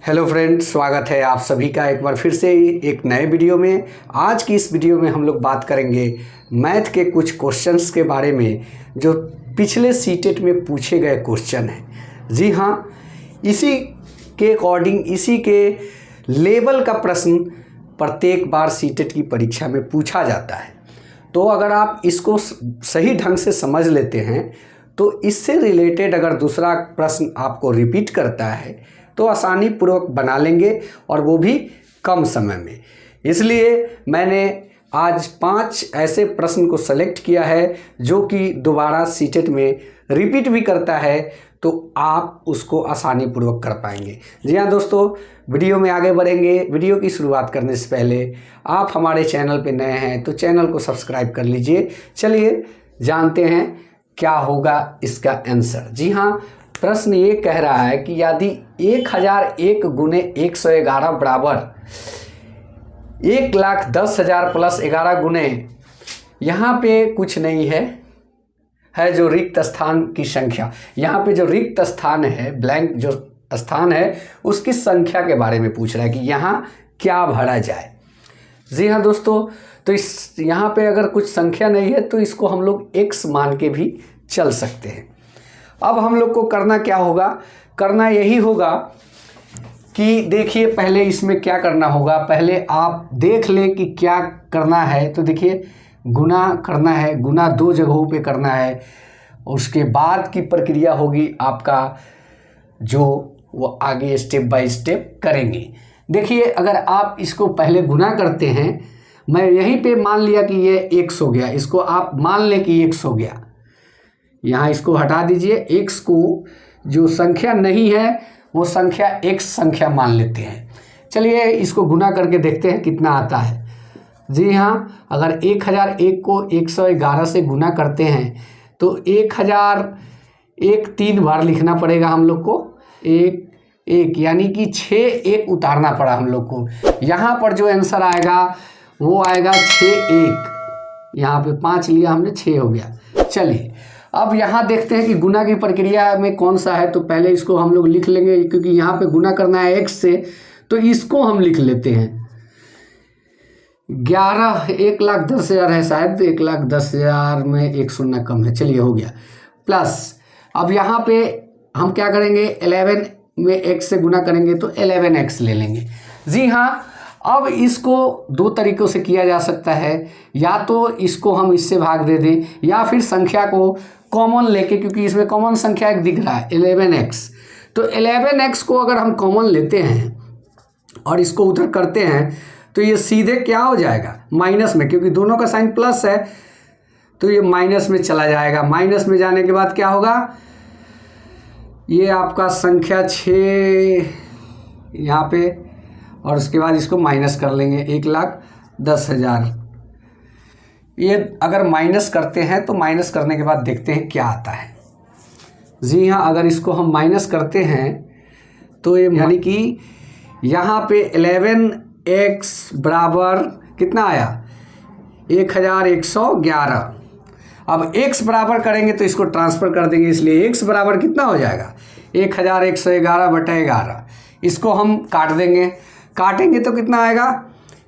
Hello friends, स्वागत है आप सभी का एक बार फिर से एक नए वीडियो में। आज की इस वीडियो में हम लोग बात करेंगे मैथ के कुछ क्वेश्चंस के बारे में जो पिछले सीटेट में पूछे गए क्वेश्चन हैं। जी हाँ, इसी के अकॉर्डिंग इसी के लेवल का प्रश्न प्रत्येक बार सीटेट की परीक्षा में पूछा जाता है। तो अगर आप इसको सही ढंग से समझ लेते हैं तो इससे रिलेटेड अगर दूसरा प्रश्न आपको रिपीट करता है तो आसानी पूर्वक बना लेंगे और वो भी कम समय में। इसलिए मैंने आज 5 ऐसे प्रश्न को सेलेक्ट किया है जो कि दोबारा सीटेट में रिपीट भी करता है, तो आप उसको आसानी पूर्वक कर पाएंगे। जी हाँ दोस्तों, वीडियो में आगे बढ़ेंगे। वीडियो की शुरुआत करने से पहले आप हमारे चैनल पे नए हैं तो चैनल को सब्सक्राइब कर लीजिए। चलिए जानते हैं क्या होगा इसका आंसर। जी हाँ, प्रश्न ये कह रहा है कि यदि 1001 गुने 111 बराबर 1,10,000 प्लस 11 गुने, यहाँ पे कुछ नहीं है जो रिक्त स्थान की संख्या। यहाँ पे जो रिक्त स्थान है, ब्लैंक जो स्थान है, उसकी संख्या के बारे में पूछ रहा है कि यहाँ क्या भरा जाए। जी हाँ दोस्तों, तो इस यहाँ पे अगर कुछ संख्या नहीं है तो इसको हम लोग x मान के भी चल सकते हैं। अब हम लोग को करना क्या होगा, करना यही होगा कि देखिए पहले इसमें क्या करना होगा। पहले आप देख लें कि क्या करना है। तो देखिए गुना करना है, गुना 2 जगहों पे करना है। उसके बाद की प्रक्रिया होगी आपका जो वो आगे स्टेप बाय स्टेप करेंगे। देखिए अगर आप इसको पहले गुना करते हैं, मैं यहीं पे मान लिया कि ये x हो गया, इसको आप मान लें कि x हो गया। यहाँ इसको हटा दीजिए, x को जो संख्या नहीं है वो संख्या x संख्या मान लेते हैं। चलिए इसको गुना करके देखते हैं कितना आता है। जी हाँ, अगर 1001 को 111 से गुना करते हैं तो 1001 3 बार लिखना पड़ेगा हम लोग को। 1 यानी कि 6 1 उतारना पड़ा हम लोग को। यहाँ पर जो आंसर आएगा वो आएगा 6 1। यहाँ पे 5 लिया हमने, 6 हो गया। चलिए अब यहाँ देखते हैं कि गुना की प्रक्रिया में कौन सा है। तो पहले इसको हम लोग लिख लेंगे क्योंकि यहाँ पे गुना करना है x से, तो इसको हम लिख लेते हैं 11। 1,10,000 है शायद, 1,10,000 में 1 शून्य कम है। चलिए हो गया। प्लस अब यहाँ पे हम क्या करेंगे, 11 में x से गुना करेंगे तो 11x ले लेंगे। जी हाँ, अब इसको 2 तरीक़ों से किया जा सकता है। या तो इसको हम इससे भाग दे दें या फिर संख्या को कॉमन लेके, क्योंकि इसमें कॉमन संख्या एक दिख रहा है 11x। तो 11x को अगर हम कॉमन लेते हैं और इसको उधर करते हैं तो ये सीधे क्या हो जाएगा, माइनस में, क्योंकि दोनों का साइन प्लस है तो ये माइनस में चला जाएगा। माइनस में जाने के बाद क्या होगा, ये आपका संख्या 6 यहाँ पे, और उसके बाद इसको माइनस कर लेंगे 1,10,000। ये अगर माइनस करते हैं तो माइनस करने के बाद देखते हैं क्या आता है। जी हाँ, अगर इसको हम माइनस करते हैं तो ये यानी कि यहाँ पे 11x बराबर कितना आया, 1,111। अब x बराबर करेंगे तो इसको ट्रांसफ़र कर देंगे, इसलिए x बराबर कितना हो जाएगा, 1,111/11। इसको हम काट देंगे, काटेंगे तो कितना आएगा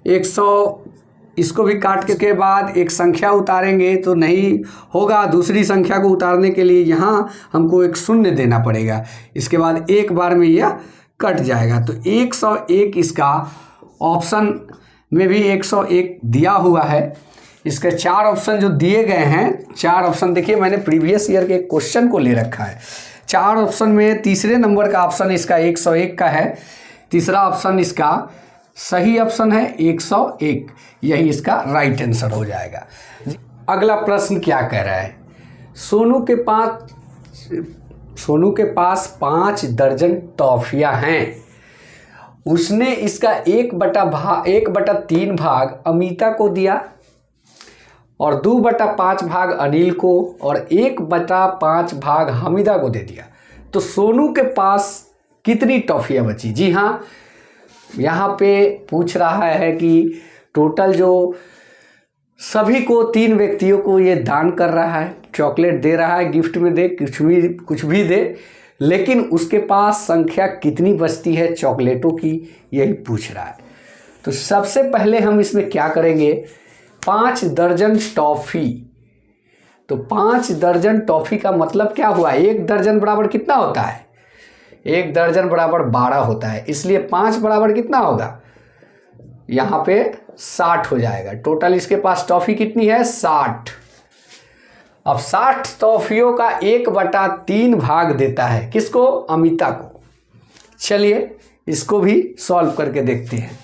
100। इसको भी काट के बाद एक संख्या उतारेंगे तो नहीं होगा। दूसरी संख्या को उतारने के लिए यहाँ हमको एक शून्य देना पड़ेगा। इसके बाद एक बार में यह कट जाएगा। तो 101 इसका ऑप्शन में भी 101 दिया हुआ है। इसके 4 ऑप्शन जो दिए गए हैं, 4 ऑप्शन देखिए मैंने प्रीवियस ईयर के क्वेश्चन को ले रखा है। 4 ऑप्शन में तीसरे नंबर का ऑप्शन इसका 101 का है। तीसरा ऑप्शन इसका सही ऑप्शन है 101, यही इसका राइट आंसर हो जाएगा। अगला प्रश्न क्या कह रहा है, सोनू के पास 5 दर्जन टॉफियां हैं। उसने इसका 1/3 भाग अमिता को दिया और 2/5 भाग अनिल को और 1/5 भाग हमीदा को दे दिया। तो सोनू के पास कितनी टॉफियाँ बची। जी हाँ, यहाँ पे पूछ रहा है कि टोटल जो सभी को 3 व्यक्तियों को ये दान कर रहा है, चॉकलेट दे रहा है, गिफ्ट में दे, कुछ भी दे, लेकिन उसके पास संख्या कितनी बचती है चॉकलेटों की, यही पूछ रहा है। तो सबसे पहले हम इसमें क्या करेंगे, 5 दर्जन टॉफ़ी। तो 5 दर्जन टॉफ़ी का मतलब क्या हुआ, 1 दर्जन बराबर कितना होता है, 1 दर्जन बराबर 12 होता है, इसलिए 5 बराबर कितना होगा, यहाँ पे 60 हो जाएगा। टोटल इसके पास टॉफ़ी कितनी है, 60। अब 60 टॉफ़ियों का 1/3 भाग देता है किसको, अमिता को। चलिए इसको भी सॉल्व करके देखते हैं।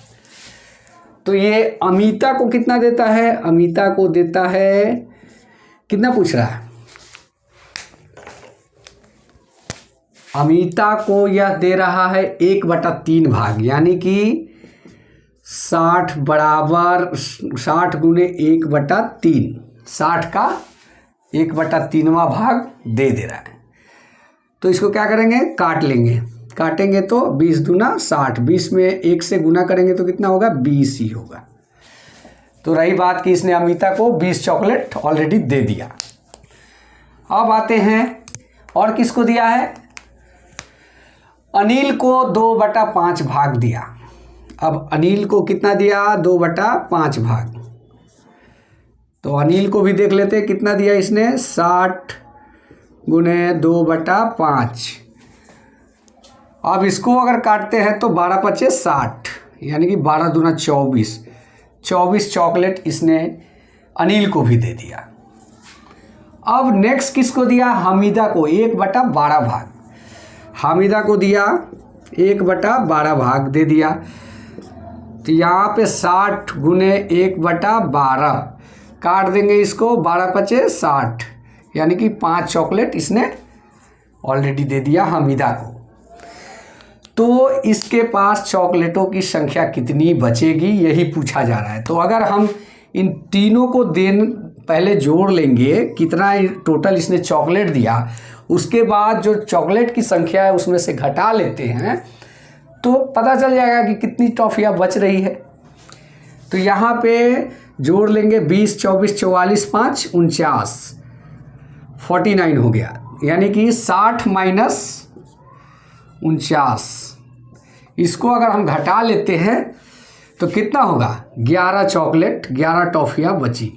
तो ये अमिता को कितना देता है, अमिता को देता है, कितना पूछ रहा है, अमिता को यह दे रहा है 1/3 भाग, यानी कि 60 बराबर 60 गुने 1/3, 60 का 1/3वां भाग दे रहा है। तो इसको क्या करेंगे, काट लेंगे, काटेंगे तो 20 दूना 60, 20 में 1 से गुना करेंगे तो कितना होगा, 20 ही होगा। तो रही बात कि इसने अमिता को 20 चॉकलेट ऑलरेडी दे दिया। अब आते हैं और किसको दिया है, अनिल को 2/5 भाग दिया। अब अनिल को कितना दिया, 2/5 भाग। तो अनिल को भी देख लेते हैं कितना दिया इसने, 60 गुने 2/5। अब इसको अगर काटते हैं तो 12 पचे 60, यानी कि 12 दूना 24, 24 चॉकलेट इसने अनिल को भी दे दिया। अब नेक्स्ट किसको दिया, हामिदा को 1/12 भाग, हामिदा को दिया 1/12 भाग दे दिया। तो यहाँ पे 60 गुने 1/12 काट देंगे इसको, 12 पचे 60, यानी कि 5 चॉकलेट इसने ऑलरेडी दे दिया हामिदा को। तो इसके पास चॉकलेटों की संख्या कितनी बचेगी, यही पूछा जा रहा है। तो अगर हम इन तीनों को पहले जोड़ लेंगे, कितना टोटल इसने चॉकलेट दिया, उसके बाद जो चॉकलेट की संख्या है उसमें से घटा लेते हैं तो पता चल जाएगा कि कितनी टॉफ़ियाँ बच रही है। तो यहाँ पे जोड़ लेंगे 20, 24, 44, 5, 49, 49 हो गया, यानी कि 60 माइनस 49, इसको अगर हम घटा लेते हैं तो कितना होगा, 11 चॉकलेट, 11 टॉफ़ियाँ बची।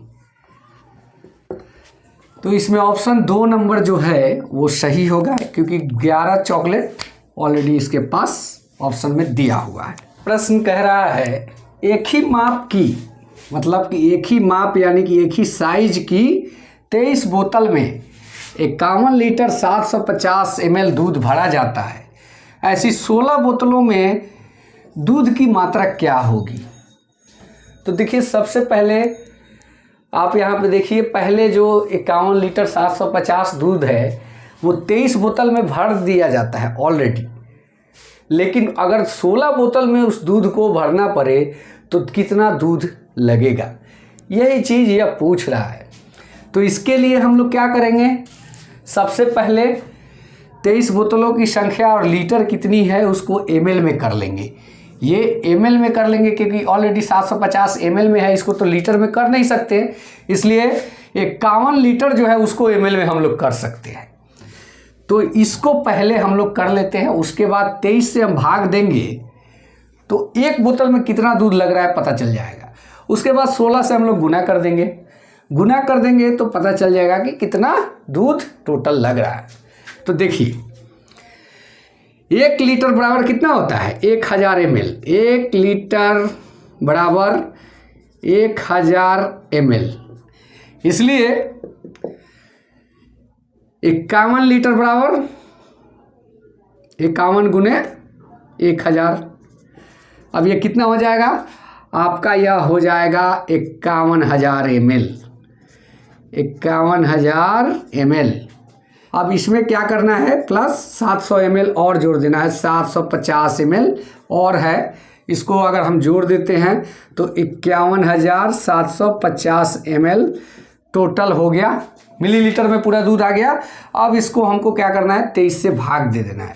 तो इसमें ऑप्शन 2 नंबर जो है वो सही होगा, क्योंकि 11 चॉकलेट ऑलरेडी इसके पास ऑप्शन में दिया हुआ है। प्रश्न कह रहा है एक ही माप की, मतलब कि एक ही माप यानी कि एक ही साइज की 23 बोतल में 51 लीटर 750 ml दूध भरा जाता है। ऐसी 16 बोतलों में दूध की मात्रा क्या होगी। तो देखिए सबसे पहले आप यहाँ पे देखिए, पहले जो 51 लीटर 750 दूध है वो 23 बोतल में भर दिया जाता है ऑलरेडी, लेकिन अगर 16 बोतल में उस दूध को भरना पड़े तो कितना दूध लगेगा, यही चीज़ यह पूछ रहा है। तो इसके लिए हम लोग क्या करेंगे, सबसे पहले 23 बोतलों की संख्या और लीटर कितनी है उसको ml में कर लेंगे। ये ml में कर लेंगे क्योंकि ऑलरेडी 750 ml में है, इसको तो लीटर में कर नहीं सकते, इसलिए 51 लीटर जो है उसको ml में हम लोग कर सकते हैं। तो इसको पहले हम लोग कर लेते हैं, उसके बाद 23 से हम भाग देंगे तो एक बोतल में कितना दूध लग रहा है पता चल जाएगा। उसके बाद 16 से हम लोग गुना कर देंगे, गुना कर देंगे तो पता चल जाएगा कि कितना दूध टोटल लग रहा है। तो देखिए 1 लीटर बराबर कितना होता है, 1000 ml, 1 लीटर बराबर 1000 ml, इसलिए 51 लीटर बराबर 51 गुने 1000। अब ये कितना हो जाएगा आपका, यह हो जाएगा 51,000 ml, 51,000 ml। अब इसमें क्या करना है, प्लस 700 ml और जोड़ देना है, 750 ml और है, इसको अगर हम जोड़ देते हैं तो 51,750 ml टोटल हो गया, मिलीलीटर में पूरा दूध आ गया। अब इसको हमको क्या करना है, 23 से भाग दे देना है।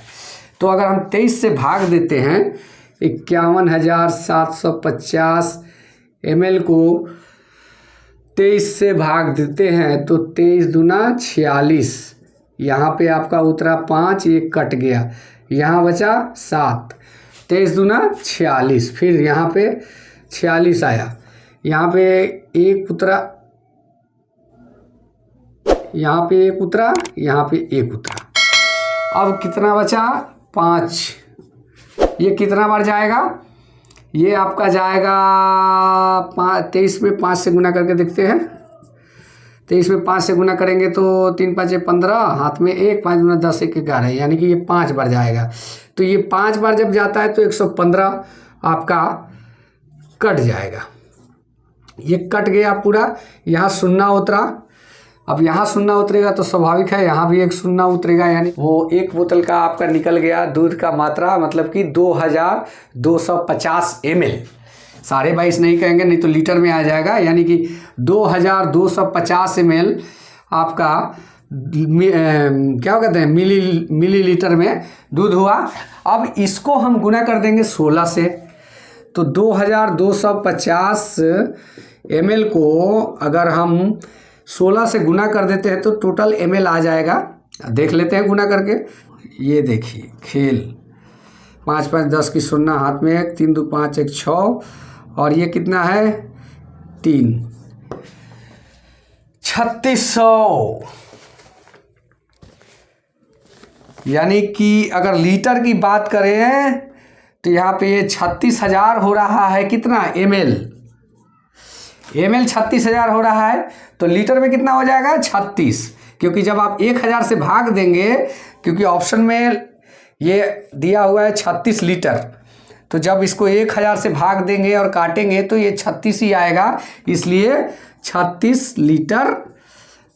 तो अगर हम 23 से भाग देते हैं 51,750 ml को 23 से भाग देते हैं तो 23 दूना 46, यहाँ पे आपका उतरा 5, ये कट गया, यहाँ बचा 7, 23 दूना 46, फिर यहाँ पे 46 आया, यहाँ पे 1 उतरा, यहाँ पे 1 उतरा, यहाँ पे 1 उतरा। अब कितना बचा? 5। ये कितना बार जाएगा? ये आपका जाएगा 23 में 5 से गुना करके देखते हैं। 23 में 5 से गुना करेंगे तो 3 5 15, हाथ में 1, 5 गुना 10 1 11, यानी कि ये 5 बार जाएगा। तो ये 5 बार जब जाता है तो 115 आपका कट जाएगा। ये कट गया पूरा, यहाँ शून्य उतरा। अब यहाँ शून्य उतरेगा तो स्वाभाविक है यहाँ भी एक शून्य उतरेगा, यानी वो 1 बोतल का आपका निकल गया दूध का मात्रा, मतलब कि 2250 ml। 22.5 नहीं कहेंगे, नहीं तो लीटर में आ जाएगा, यानी कि 2250 ml आपका क्या कहते हैं मिलीलीटर में दूध हुआ। अब इसको हम गुना कर देंगे 16 से, तो 2250 ml को अगर हम 16 से गुना कर देते हैं तो टोटल ml आ जाएगा। देख लेते हैं गुना करके। ये देखिए खेल, 5 5 10 की शून्य, हाथ में 1, 3 2 5 1 6, और ये कितना है 3, 3600। यानी कि अगर लीटर की बात करें तो यहाँ पे ये 36,000 हो रहा है। कितना? ml 36,000 हो रहा है, तो लीटर में कितना हो जाएगा? 36, क्योंकि जब आप 1000 से भाग देंगे, क्योंकि ऑप्शन में ये दिया हुआ है 36 लीटर, तो जब इसको 1000 से भाग देंगे और काटेंगे तो ये 36 ही आएगा, इसलिए 36 लीटर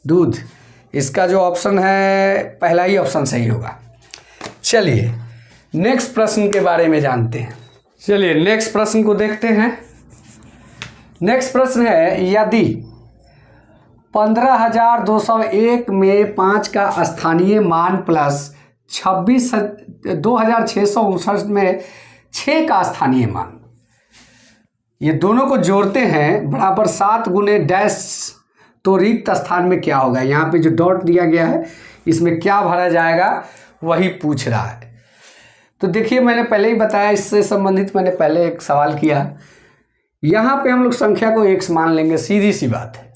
दूध। इसका जो ऑप्शन है पहला ही ऑप्शन सही होगा। चलिए नेक्स्ट प्रश्न के बारे में जानते हैं। चलिए नेक्स्ट प्रश्न को देखते हैं। नेक्स्ट प्रश्न है, यदि 15,201 में 5 का स्थानीय मान प्लस 26,659 में 6 का स्थानीय मान, ये दोनों को जोड़ते हैं बराबर 7 गुने डैश, तो रिक्त स्थान में क्या होगा? यहाँ पे जो डॉट दिया गया है इसमें क्या भरा जाएगा वही पूछ रहा है। तो देखिए मैंने पहले ही बताया, इससे संबंधित मैंने पहले एक सवाल किया। यहाँ पे हम लोग संख्या को x मान लेंगे, सीधी सी बात है।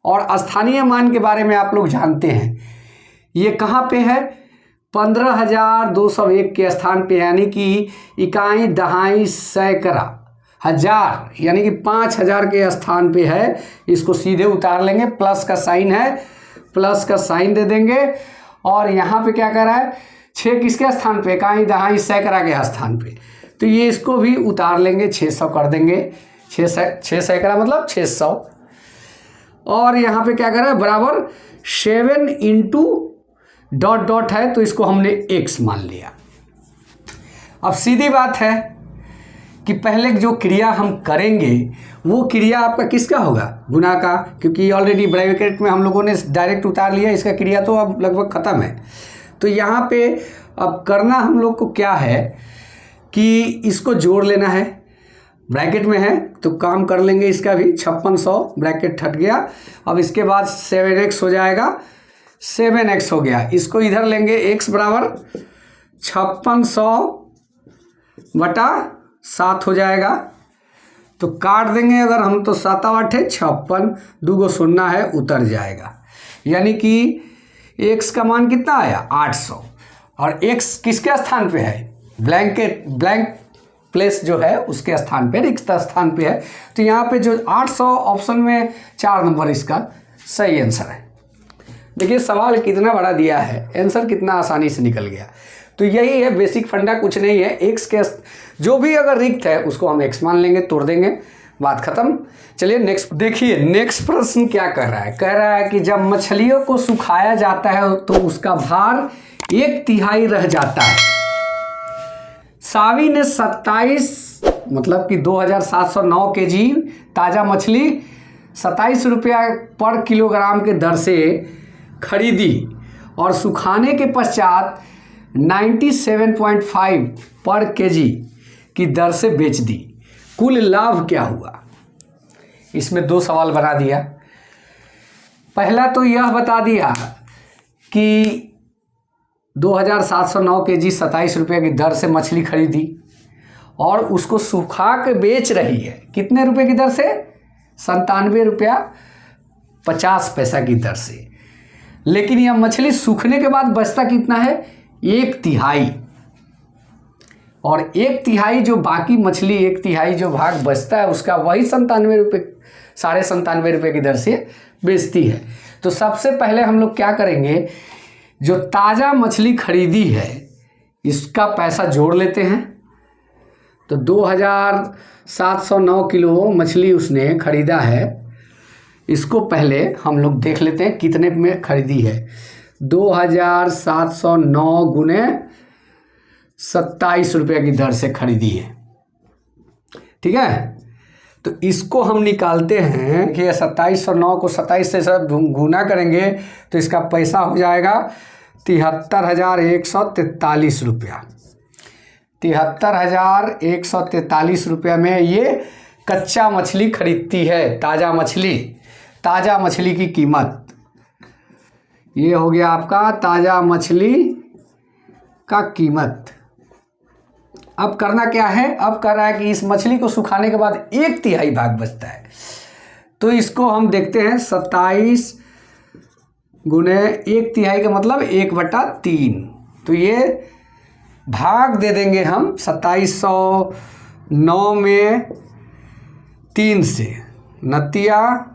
और स्थानीय मान के बारे में आप लोग जानते हैं, ये कहाँ पे है? 15,201 के स्थान पे, यानी कि इकाई, दहाई, सैकड़ा, हजार, यानी कि 5,000 के स्थान पे है। इसको सीधे उतार लेंगे, प्लस का साइन है, प्लस का साइन दे देंगे। और यहाँ पे क्या कर रहा है? 6 किसके स्थान पे? इकाई, दहाई, सैकड़ा के स्थान पे, तो ये इसको भी उतार लेंगे, 600 कर देंगे। 6 सैकड़ा मतलब 600। और यहाँ पे क्या कर रहा है? बराबर 7 इंटू डॉट डॉट है, तो इसको हमने x मान लिया। अब सीधी बात है कि पहले जो क्रिया हम करेंगे वो क्रिया आपका किसका होगा? गुना का, क्योंकि ऑलरेडी ब्रैकेट में हम लोगों ने डायरेक्ट उतार लिया, इसका क्रिया तो अब लगभग ख़त्म है। तो यहाँ पे अब करना हम लोग को क्या है कि इसको जोड़ लेना है। ब्रैकेट में है तो काम कर लेंगे इसका भी। 5600 ब्रैकेट हट गया। अब इसके बाद 7x हो जाएगा, 7x हो गया। इसको इधर लेंगे, x बराबर 5600 बटा 7 हो जाएगा। तो काट देंगे अगर हम, तो 7 8 56, 2 शून्य है, उतर जाएगा। यानी कि x का मान कितना आया? 800। और x किसके स्थान पे है? ब्लैंक प्लेस जो है उसके स्थान पे, रिक्त स्थान पे है। तो यहाँ पे जो 800 ऑप्शन में 4 नंबर इसका सही आंसर है। देखिए सवाल कितना बड़ा दिया है, आंसर कितना आसानी से निकल गया। तो यही है बेसिक फंडा, कुछ नहीं है। x के जो भी अगर रिक्त है उसको हम x मान लेंगे, तोड़ देंगे, बात खत्म। चलिए नेक्स्ट देखिए, नेक्स्ट प्रश्न क्या कह रहा है? कह रहा है कि जब मछलियों को सुखाया जाता है तो उसका भार 1/3 रह जाता है। सावी ने 27 मतलब कि 2709 kg ताज़ा मछली 27 रुपया पर किलोग्राम के दर से खरीदी और सुखाने के पश्चात 97.5 पर केजी की दर से बेच दी। कुल लाभ क्या हुआ? इसमें 2 सवाल बना दिया। पहला तो यह बता दिया कि 2709 kg 27 रुपये की दर से मछली खरीदी और उसको सुखा के बेच रही है। कितने रुपए की दर से? 97 रुपया 50 पैसा की दर से। लेकिन यह मछली सूखने के बाद बचता कितना है? 1/3। और 1/3 जो बाकी मछली 1/3 जो भाग बचता है उसका वही 97 रुपये 97.5 रुपये की दर से बेचती है। तो सबसे पहले हम लोग क्या करेंगे, जो ताज़ा मछली खरीदी है इसका पैसा जोड़ लेते हैं। तो 2709 किलो मछली उसने खरीदा है, इसको पहले हम लोग देख लेते हैं कितने में खरीदी है। 2709 गुने 27 रुपये की दर से खरीदी है, ठीक है। तो इसको हम निकालते हैं कि 2709 को 27 से सब गुना करेंगे तो इसका पैसा हो जाएगा 73,143 रुपया। 73,143 रुपया में ये कच्चा मछली खरीदती है। ताज़ा मछली की कीमत ये हो गया आपका ताज़ा मछली का कीमत। अब करना क्या है? अब कर रहा है कि इस मछली को सुखाने के बाद 1/3 भाग बचता है। तो इसको हम देखते हैं 27 गुने 1/3 का मतलब 1/3। तो ये भाग दे देंगे हम 2709 में 3 से, नतिया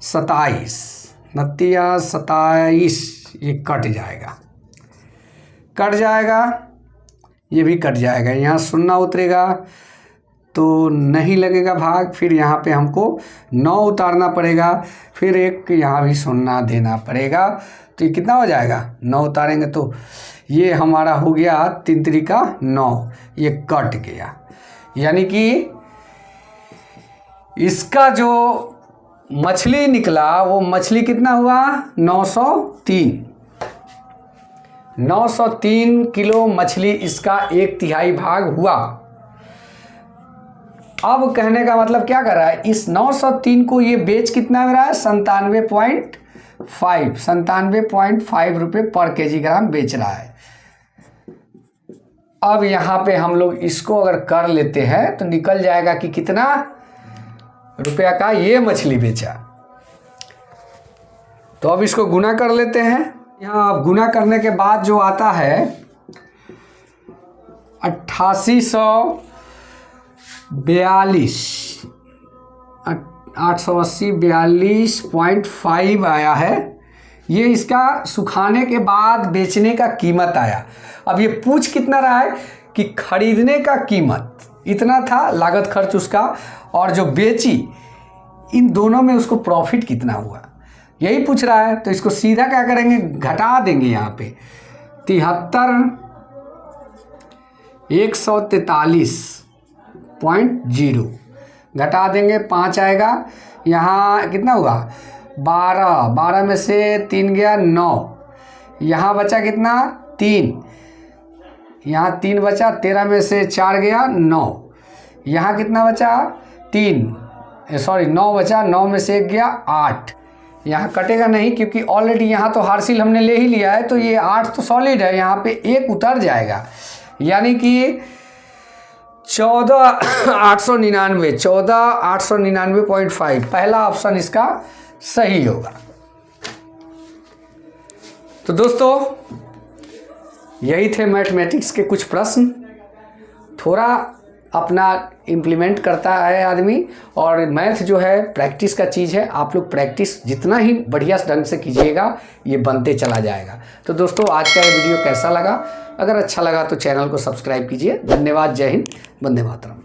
27 ये कट जाएगा, ये भी कट जाएगा। यहाँ 0 उतरेगा तो नहीं लगेगा भाग, फिर यहाँ पे हमको 9 उतारना पड़ेगा, फिर एक यहाँ भी 0 देना पड़ेगा। तो ये कितना हो जाएगा? 9 उतारेंगे तो ये हमारा हो गया 3 त्रिका 9, ये कट गया। यानी कि इसका जो मछली निकला वो मछली कितना हुआ? 903 किलो मछली इसका 1/3 भाग हुआ। अब कहने का मतलब क्या कर रहा है, इस 903 को ये बेच कितना में रहा है? 97.5 रुपये पर kg बेच रहा है। अब यहाँ पे हम लोग इसको अगर कर लेते हैं तो निकल जाएगा कि कितना रुपया का ये मछली बेचा। तो अब इसको गुना कर लेते हैं। यहाँ गुना करने के बाद जो आता है 880 आया है। ये इसका सुखाने के बाद बेचने का कीमत आया। अब ये पूछ कितना रहा है कि खरीदने का कीमत इतना था, लागत खर्च उसका, और जो बेची इन दोनों में उसको प्रॉफिट कितना हुआ, यही पूछ रहा है। तो इसको सीधा क्या करेंगे, घटा देंगे। यहाँ पे 73,143.0 घटा देंगे, 5 आएगा। यहाँ कितना हुआ? 12 में से 3 गया 9, यहाँ बचा कितना? 3, यहाँ 3 बचा, 13 में से 4 गया 9, यहाँ कितना बचा? 9 बचा, 9 में से 1 गया 8, यहाँ कटेगा नहीं क्योंकि ऑलरेडी यहाँ तो हार्सिल हमने ले ही लिया है। तो ये 8 तो सॉलिड है, यहाँ पे 1 उतर जाएगा, यानी कि 14,899.5 पहला ऑप्शन इसका सही होगा। तो दोस्तों यही थे मैथमेटिक्स के कुछ प्रश्न। थोड़ा अपना इम्प्लीमेंट करता है आदमी, और मैथ जो है प्रैक्टिस का चीज़ है। आप लोग प्रैक्टिस जितना ही बढ़िया ढंग से कीजिएगा ये बनते चला जाएगा। तो दोस्तों आज का ये वीडियो कैसा लगा? अगर अच्छा लगा तो चैनल को सब्सक्राइब कीजिए। धन्यवाद। जय हिंद, वंदे मातरम।